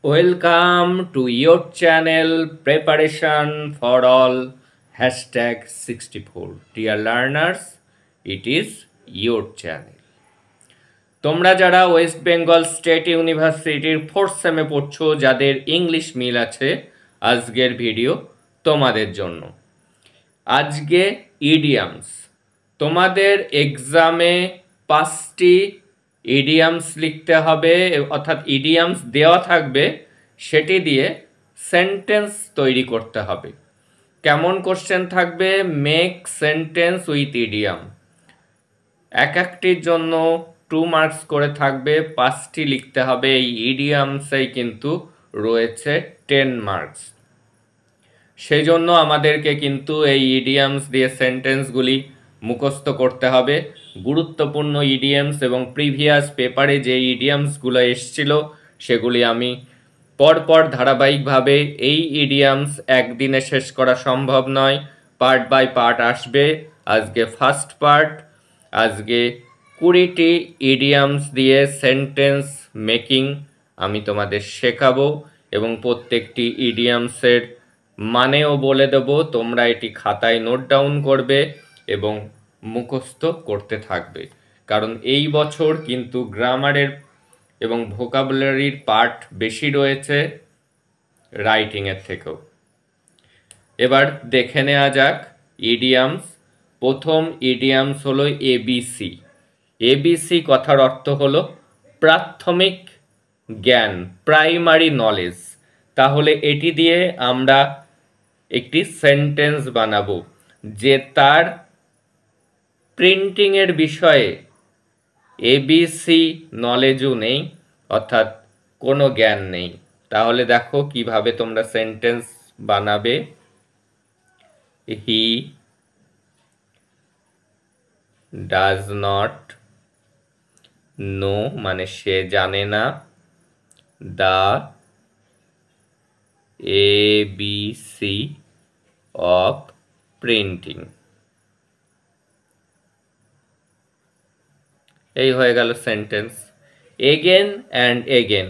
Welcome to your channel Preparation for All #64. Dear learners, it is your channel. তোমরা যারা West Bengal state ইউনিভার্সিটির 4th সেমে পড়ছো, যাদের English মিল আছে, আজকের ভিডিও তোমাদের জন্য। আজকে ইডিয়ামস, তোমাদের এক্সামে 5টি ইডিয়ামস লিখতে হবে, অর্থাৎ ইডিয়ামস দেওয়া থাকবে, সেটি দিয়ে সেন্টেন্স তৈরি করতে হবে। কেমন কোশ্চেন থাকবে? Make sentence with idiom. একটির জন্য 2 মার্কস করে থাকবে, 5টি লিখতে হবে। এই ইডিয়ামসেই কিন্তু রয়েছে 10 মার্কস। সেই জন্য আমাদেরকে কিন্তু এই ইডিয়ামস দিয়ে সেন্টেন্সগুলি মুখস্থ করতে হবে। গুরুত্বপূর্ণ ইডিয়ামস এবং প্রিভিয়াস পেপারে যে ইডিয়ামসগুলো এসছিল সেগুলি আমি পরপর ধারাবাহিকভাবে, এই ইডিয়ামস একদিনে শেষ করা সম্ভব নয়, পার্ট বাই পার্ট আসবে। আজকে ফার্স্ট পার্ট, আজকে 20টি ইডিয়ামস দিয়ে সেন্টেন্স মেকিং আমি তোমাদের শেখাবো এবং প্রত্যেকটি ইডিয়ামসের মানেও বলে দেবো। তোমরা এটি খাতায় নোট ডাউন করবে এবং মুখস্থ করতে থাকবে, কারণ এই বছর কিন্তু গ্রামারের এবং ভোকাবুলারির পার্ট বেশি রয়েছে রাইটিংয়ের থেকেও। এবার দেখে নেওয়া যাক ইডিয়ামস। প্রথম ইডিয়ামস হলো এবিসি। এবিসি কথার অর্থ হলো প্রাথমিক জ্ঞান, প্রাইমারি নলেজ। তাহলে এটি দিয়ে আমরা একটি সেন্টেন্স বানাবো যে তার প্রিন্টিংয়ের বিষয়ে এবিসি নলেজও নেই, অর্থাৎ কোনো জ্ঞান নেই। তাহলে দেখো কিভাবে তোমরা সেন্টেন্স বানাবে। হি ডাজ নট নো, মানে সে জানে না, দ্য এবিসি অফ প্রিন্টিং। এই হয়ে গেল সেন্টেন্স। এগেন অ্যান্ড এগেন,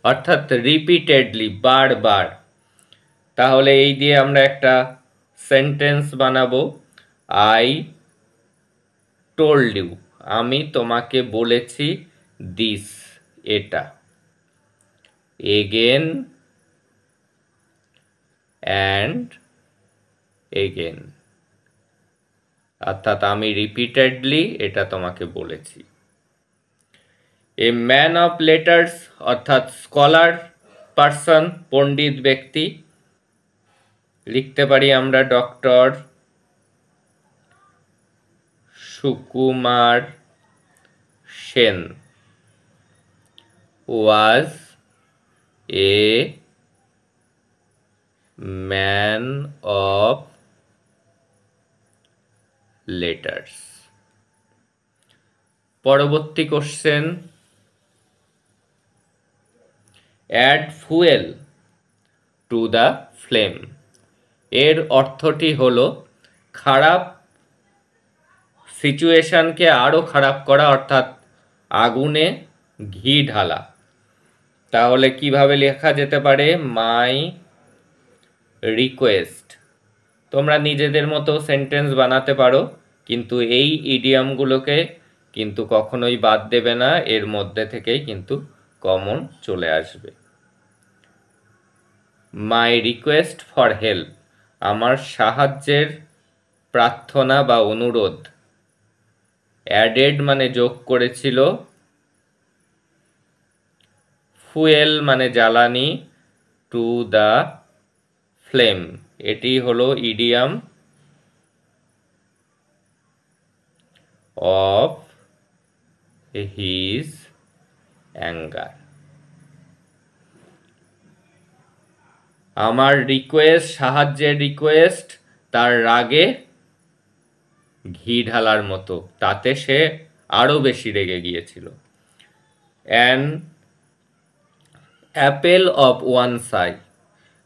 অর্থাৎ রিপিটেডলি, বারবার। তাহলে এই দিয়ে আমরা একটা সেন্টেন্স বানাবো। আই টোল্ড ইউ, আমি তোমাকে বলেছি, দিস, এটা। এগেন অ্যান্ড এগেন, অর্থাৎ আমি রিপিটেডলি এটা তোমাকে বলেছি। এ ম্যান অফ লেটার্স, অর্থাৎ স্কলার পার্সন, পণ্ডিত ব্যক্তি। লিখতে পারি আমরা doctor Sukumar Sen was a man of letters. পরবর্তী question, add fuel to the flame. এর অর্থটি হলো খারাপ সিচুয়েশনকে আরও খারাপ করা, অর্থাৎ আগুনে ঘি ঢালা। তাহলে কিভাবে লেখা যেতে পারে? My request. তোমরা নিজেদের মতো সেন্টেন্স বানাতে পারো, কিন্তু এই ইডিয়ামগুলোকে কিন্তু কখনোই বাদ দেবে না, এর মধ্যে থেকেই কিন্তু কমন চলে আসবে। মাই রিকোয়েস্ট ফর হেল্প, আমার সাহায্যের প্রার্থনা বা অনুরোধ। অ্যাডেড মানে যোগ করেছিল, ফুয়েল মানে জ্বালানি, টু দ্য ফ্লেম, এটি হলো ইডিয়াম অফ হিজ অ্যাঙ্গার। আমার রিকোয়েস্ট, সাহায্যের রিকোয়েস্ট, তার রাগে ঘি ঢালার মতো, তাতে সে আরও বেশি রেগে গিয়েছিল। অ্যান অ্যাপেল অফ ওয়ান সাই,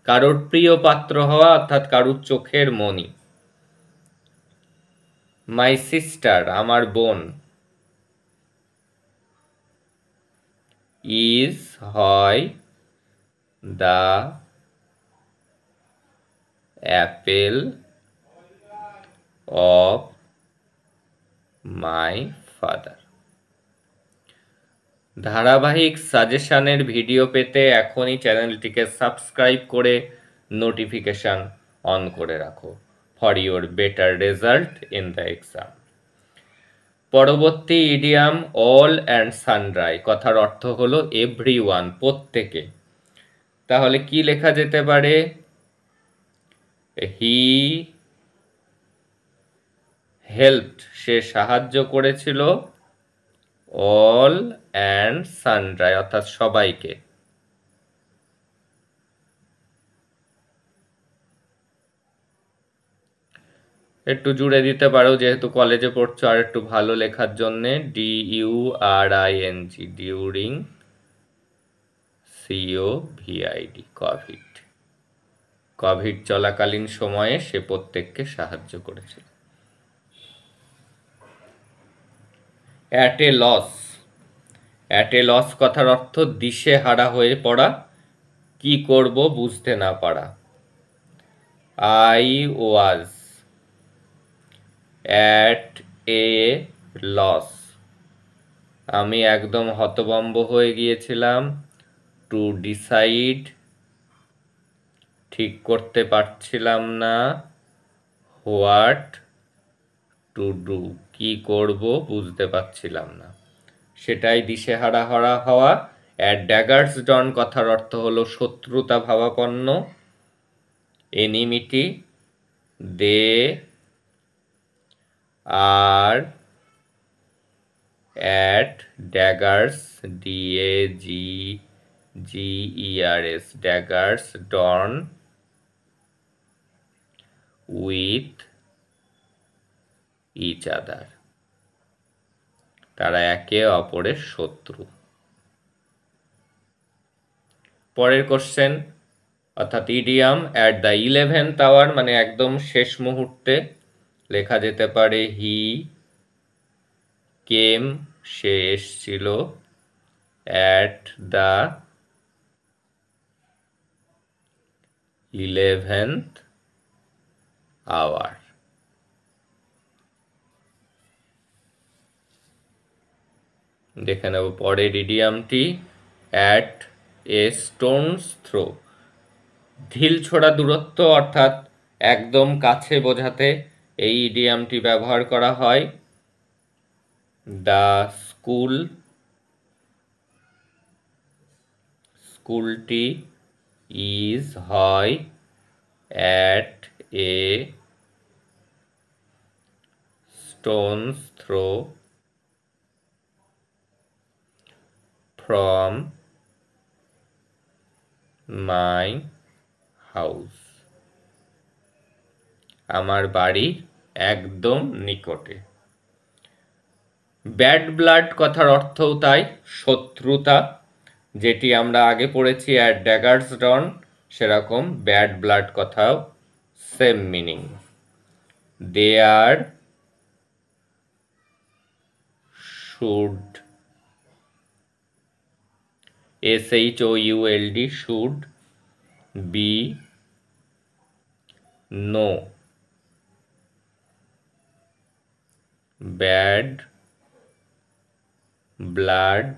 কারোর প্রিয় পাত্র হওয়া, অর্থাৎ কারোর চোখের মণি। মাই সিস্টার, আমার বোন। ইজ হয় the Apple of my father. ধারাবাহিক সাজেশনের ভিডিও পেতে এখনই চ্যানেলটিকে সাবস্ক্রাইব করে নোটিফিকেশান অন করে রাখো for your better result in the exam. পরবর্তী ইডিয়াম অল অ্যান্ড সানড্রাই, কথার অর্থ হলো এভরিওয়ান, প্রত্যেকে। তাহলে কি লেখা যেতে পারে? হি হেল্পড, সে সাহায্য করেছিল, অল অ্যান্ড সানড্রাই অর্থাৎ সবাইকে। একটু জুড়ে দিতে পারো, যেহেতু কলেজে পড়ছো, আর একটু ভালো লেখার জন্যে DURING, during, COVID, Covid. Covid চলাকালীন সময়ে সে প্রত্যেককে সাহায্য করেছিল। At a loss, at a loss কথার অর্থ দিশেহারা হয়ে পড়া, কি করব বুঝতে না পারা। I was at a loss, আমি একদম হতভম্ব হয়ে গিয়েছিলাম। টু ডিসাইড, ঠিক করতে পারছিলাম না। হোয়াট টু ডু, কি করব বুঝতে পারছিলাম না, সেটাই দিশেহারা হওয়া। অ্যাট ড্যাগার্স ডন কথার অর্থ হলো শত্রুতা ভাবাপন্ন, enmity. They are at daggers, DAGGERS, daggers drawn with each other, তারা একে অপরের শত্রু। পরের কোশ্চেন অর্থাৎ idiom at the 11th hour, মানে একদম শেষ মুহূর্তে। লেখা যেতে পারে হি কেম, সে এসছিল, অ্যাট দ্য 11th আওয়ার। দেখে নেব পরের ইডিয়ামটি অ্যাট এ স্টোনস থ্রো, ঢিল ছোড়া দূরত্ব অর্থাৎ একদম কাছে বোঝাতে এই ইডিয়ামটি ব্যবহার করা হয়। দ্য স্কুল, স্কুলটি, ইজ হয়, at a stone's throw from my house, আমার বাড়ির একদম নিকটে। ব্যাড ব্লাড কথার অর্থও তাই, শত্রুতা, যেটি আমরা আগে পড়েছি অ্যাট ড্যাগার্স ডন, সেরকম ব্যাড ব্লাড কথাও same meaning. They are should, SHOULD, should be no bad blood,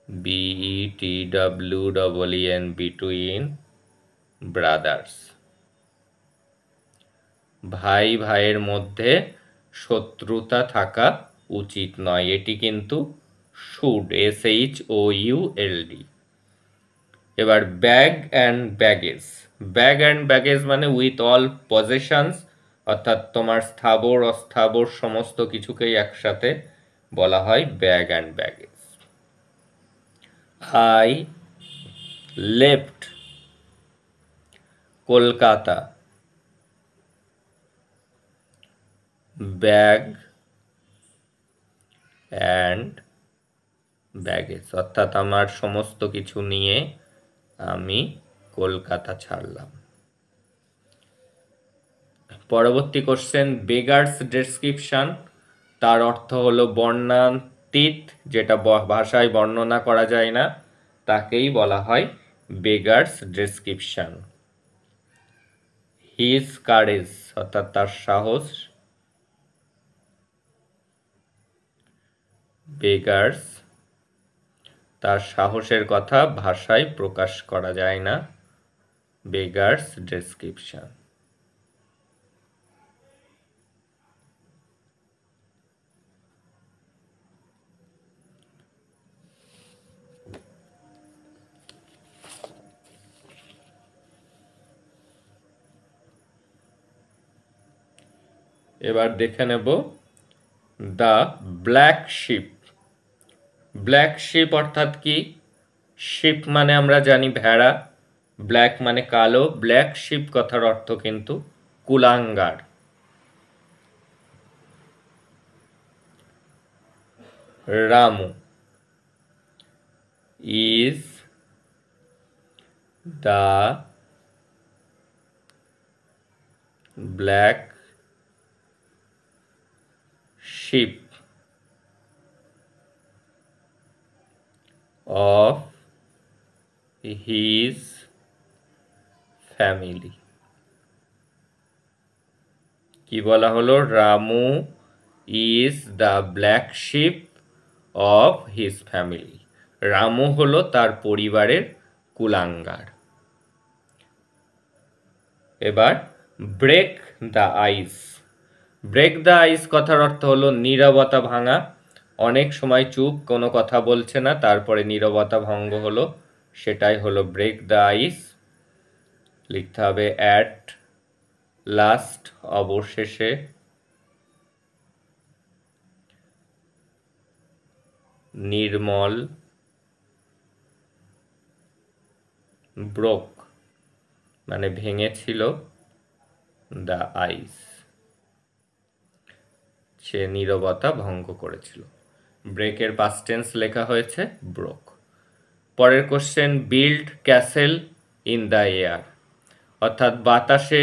BETWEEN, between brothers, ভাই ভাইয়ের মধ্যে শত্রুতা থাকা উচিত নয়, এটি কিন্তু শুড, SHOULD। এবার bag and baggage, bag and baggage মানে উইথ অল পজেশনস, অর্থাৎ তোমার স্থাবর অস্থাবর সমস্ত কিছুকেই একসাথে বলা হয় bag and baggage. I left Kolkata, bag and baggage অর্থাৎ আমার সমস্ত কিছু নিয়ে আমি কলকাতা ছাড়লাম। পরবর্তী কোশ্চেন বেগার্স ডেসক্রিপশন, তার অর্থ হলো বর্ণাতীত, যেটা ভাষায় বর্ণনা করা যায় না, তাকেই বলা হয় বেগার্স ডেসক্রিপশন। হিজ কারেজ অর্থাৎ তার সাহস, বেগার্স তার সাহসের কথা ভাষায় প্রকাশ করা যায় না, বেগার্স ডেসক্রিপশন। এবার দেখে নেব the black sheep. Black sheep অর্থাৎ কি? শিপ মানে আমরা জানি ভেড়া, ব্ল্যাক মানে কালো, ব্ল্যাক শিপ কথার অর্থ কিন্তু কুলাঙ্গার। Ramu is the black sheep of his family। কি বলা হলো? Ramu is the black sheep of his family. Ramu হলো তার পরিবারের কুলাঙ্গার। এবার break the ice. Break the ice কথার অর্থ হলো নীরবতা ভাঙা। অনেক সময় চুপ, কোনো কথা বলছে না, তারপরে নীরবতা ভঙ্গ হলো, সেটাই হলো ব্রেক দ্য আইস। লিখতে হবে অ্যাট লাস্ট, অবশেষে। নির্মল, ব্রোক মানে ভেঙেছিল, দ্য আইস সে নীরবতা ভঙ্গ করেছিল। ব্রেকের পাস্ট টেন্স লেখা হয়েছে ব্রোক। পরের question, build castle in the air অর্থাৎ বাতাসে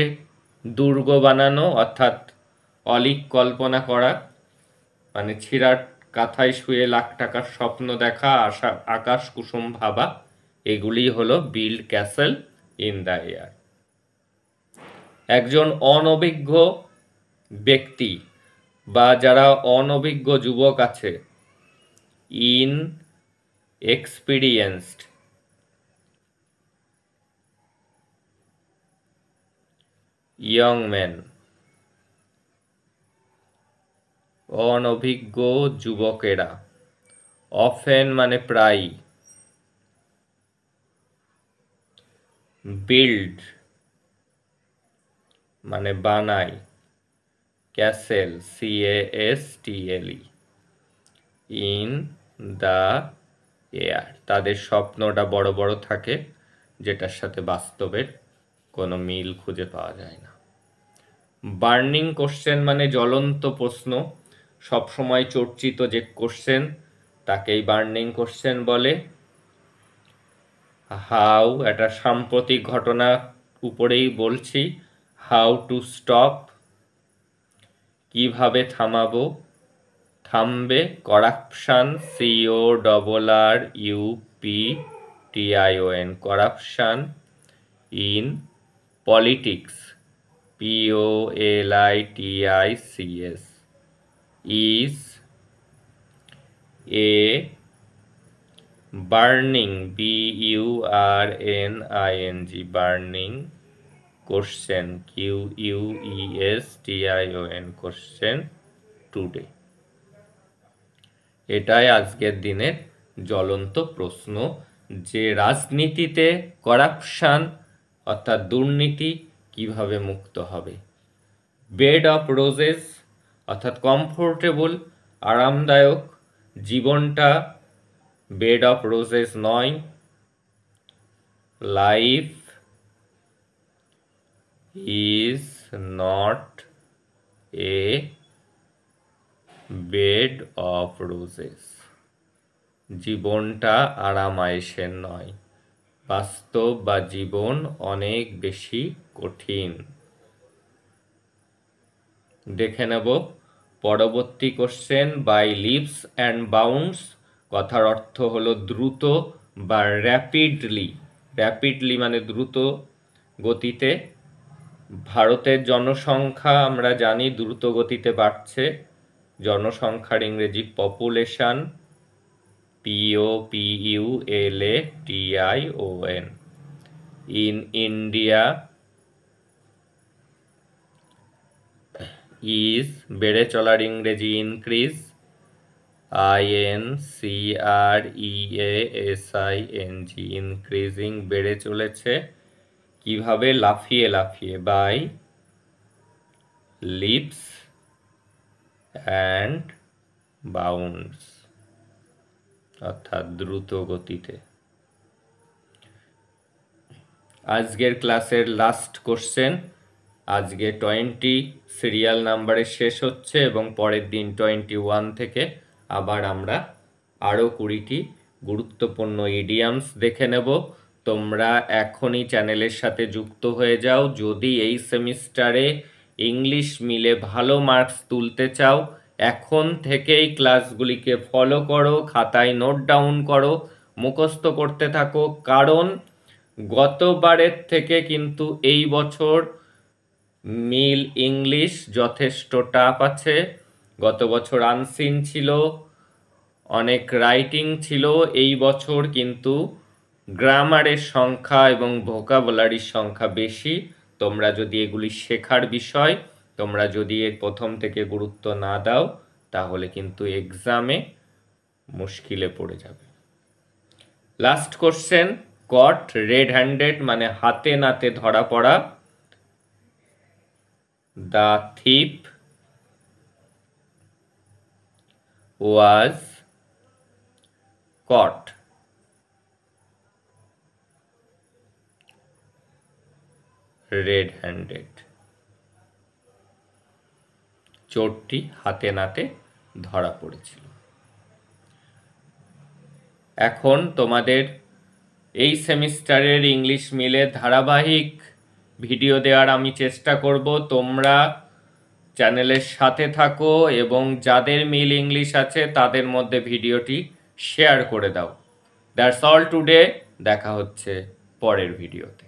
দুর্গ বানানো, অর্থাৎ অলিক কল্পনা করা, মানে ছিঁড়ার কাঁথায় শুয়ে লাখ টাকার স্বপ্ন দেখা, আকাশ কুসুম ভাবা, এগুলি হলো build castle in the air. একজন অনভিজ্ঞ ব্যক্তি বা যারা অনভিজ্ঞ যুবক আছে, ইন এক্সপিরিয়েন্সড ইয়ং ম্যান, অনভিজ্ঞ যুবকেরা। অফেন মানে প্রায়। বিল্ড মানে বানায়। Castle CASTLE in the air, তাদের স্বপ্নটা বড় বড় থাকে, যেটার সাথে বাস্তবের কোনো মিল খুঁজে পাওয়া যায় না। বার্নিং কোশ্চেন মানে জ্বলন্ত প্রশ্ন, সবসময় চর্চিত যে কোশ্চেন তাকেই বার্নিং কোশ্চেন বলে। হাউ, একটা সাম্প্রতিক ঘটনা উপরেই বলছি, হাউ টু স্টপ, কিভাবে থামাবো, থামবে। Corruption CORRUPTION, corruption. In politics POLITICS, is a burning BURNING, burning question QUESTION, question today. এটাই আজকের দিনের জ্বলন্ত প্রশ্ন, যে রাজনীতিতে করাপশন অর্থাৎ দুর্নীতি কিভাবে মুক্ত হবে। বেড অফ রোজেস অর্থাৎ কমফোর্টেবল, আরামদায়ক। জীবনটা বেড অফ রোজেস নয়। Life is not a bed of roses, জীবনটা আরামায়েশের নয়, বাস্তব বা জীবন অনেক বেশি কঠিন। দেখে নেব পরবর্তী question, by leaps and bounds কথার অর্থ হলো দ্রুত বা র্যাপিডলি, র্যাপিডলি মানে দ্রুত গতিতে। ভারতের জনসংখ্যা আমরা জানি দ্রুত গতিতে বাড়ছে। জনসংখ্যার ইংরেজি population, POPULATION। In India is বেড়ে চলার ইংরেজি ইনক্রিজ, INCREASING, ইনক্রিজিং বেড়ে চলেছে। কিভাবে? লাফিয়ে লাফিয়ে, বাই লিপস অ্যান্ড বাউন্ডস, অর্থাৎ দ্রুত গতিতে। আজকের ক্লাসের লাস্ট কোশ্চেন, আজকে 20 সিরিয়াল নাম্বারে শেষ হচ্ছে এবং পরের দিন 21 থেকে আবার আমরা আরও 20টি গুরুত্বপূর্ণ ইডিয়ামস দেখে নেব। তোমরা এখনই চ্যানেলের সাথে যুক্ত হয়ে যাও যদি এই সেমিস্টারে ইংলিশ মিলে ভালো মার্কস তুলতে চাও। এখন থেকেই ক্লাসগুলিকে ফলো করো, খাতায় নোট ডাউন করো, মুখস্থ করতে থাকো, কারণ গতবারের থেকে কিন্তু এই বছর মিল ইংলিশ যথেষ্ট টাফ আছে। গত বছর আনসিন ছিল, অনেক রাইটিং ছিল। এই বছর কিন্তু গ্রামারের সংখ্যা এবং ভোকাবুলারির সংখ্যা বেশি। তোমরা যদি এগুলি শেখার বিষয়, তোমরা যদি এর প্রথম থেকে গুরুত্ব না দাও, তাহলে কিন্তু এক্সামে মুশকিলে পড়ে যাবে। Last question, caught red handed মানে হাতে নাতে ধরা পড়া। The thief was caught red handed, চোরটি হাতে নাতে ধরা পড়েছিল। এখন তোমাদের এই সেমিস্টারের ইংলিশ মিলে ধারাবাহিক ভিডিও দেওয়ার আমি চেষ্টা করব। তোমরা চ্যানেলের সাথে থাকো এবং যাদের মিল ইংলিশ আছে তাদের মধ্যে ভিডিওটি শেয়ার করে দাও। That's all today. দেখা হচ্ছে পরের ভিডিওতে।